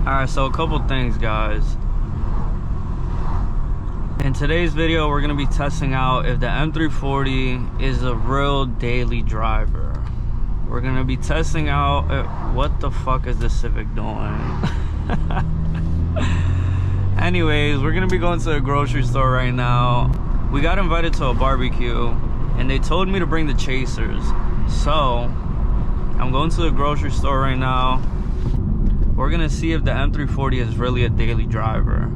Alright, so a couple things, guys. In today's video, we're going to be testing out if the M340 is a real daily driver. We're going to be testing out what the fuck is the Civic doing. Anyways, we're going to be going to a grocery store right now. We got invited to a barbecue and they told me to bring the chasers. So, I'm going to the grocery store right now. We're going to see if the M340 is really a daily driver.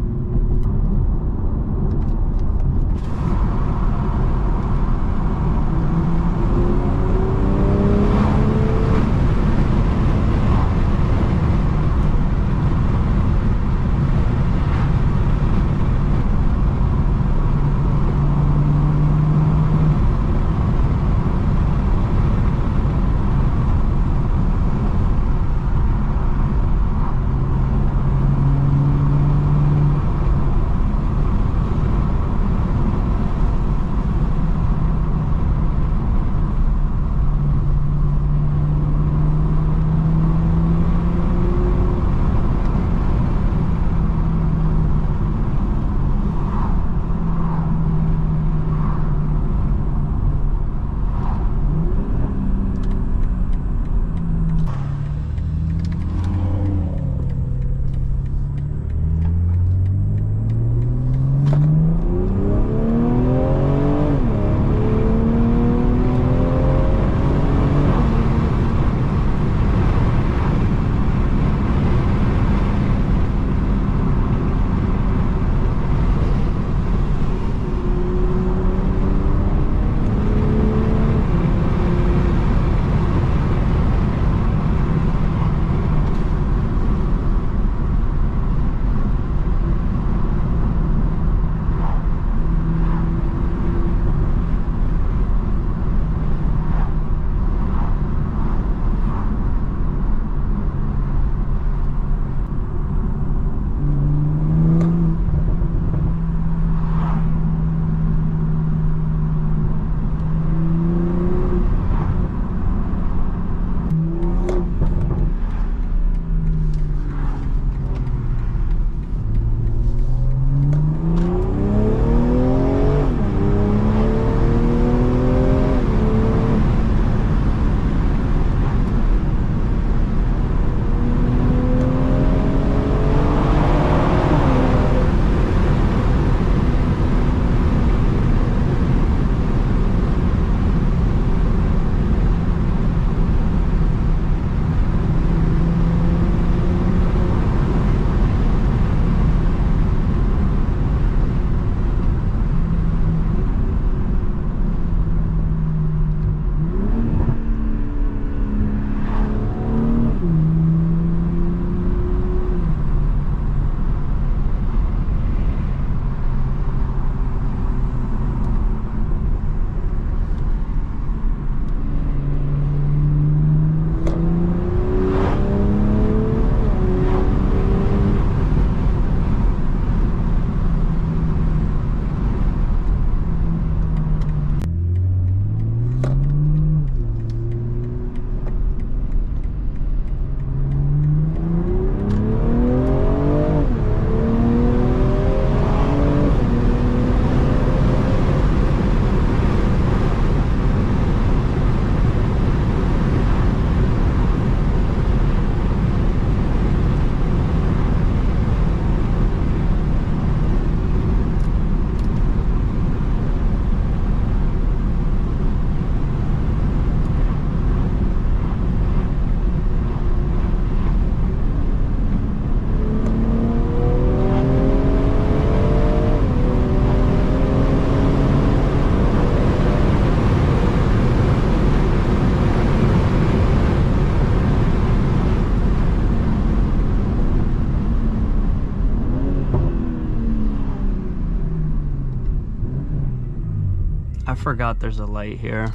I forgot there's a light here.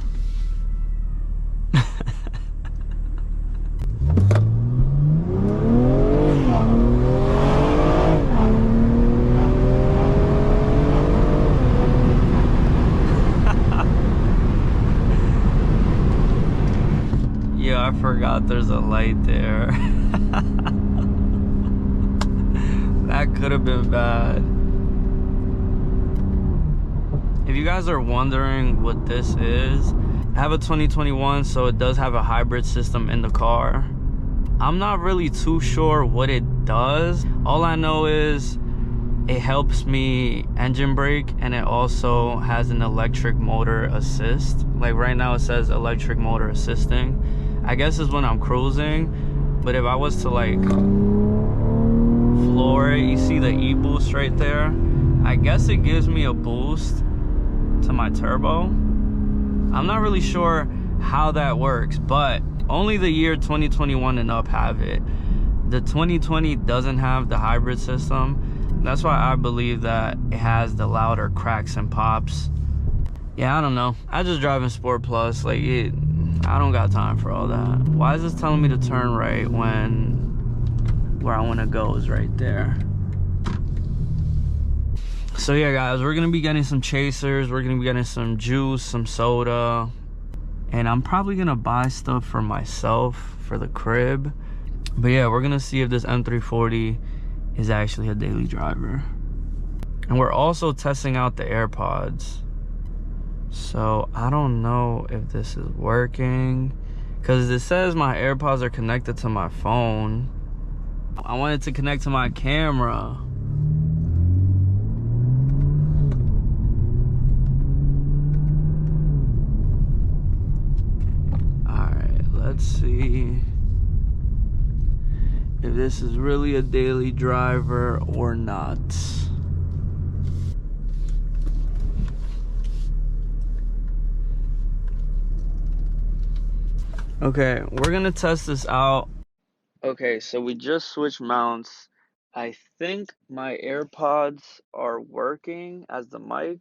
Yeah, I forgot there's a light there. That could have been bad. If you guys are wondering what this is, I have a 2021, so it does have a hybrid system in the car. I'm not really too sure what it does. All I know is it helps me engine brake, and it also has an electric motor assist. Like right now it says electric motor assisting. I guess it's when I'm cruising, but if I was to like floor it, you see the e-boost right there? I guess it gives me a boost to my turbo. I'm not really sure how that works, but only the year 2021 and up have it. The 2020 doesn't have the hybrid system. That's why I believe that it has the louder cracks and pops. Yeah, I don't know. I just drive in Sport Plus. Like, I don't got time for all that. Why is this telling me to turn right when where I want to go is right there? So yeah, guys, we're gonna be getting some chasers, we're gonna be getting some juice, some soda, and I'm probably gonna buy stuff for myself for the crib. But yeah, we're gonna see if this M340 is actually a daily driver. And we're also testing out the AirPods, so I don't know if this is working, because it says my AirPods are connected to my phone. I want it to connect to my camera. Let's see if this is really a daily driver or not. Okay, we're gonna test this out. Okay, so we just switched mounts. I think my AirPods are working as the mic,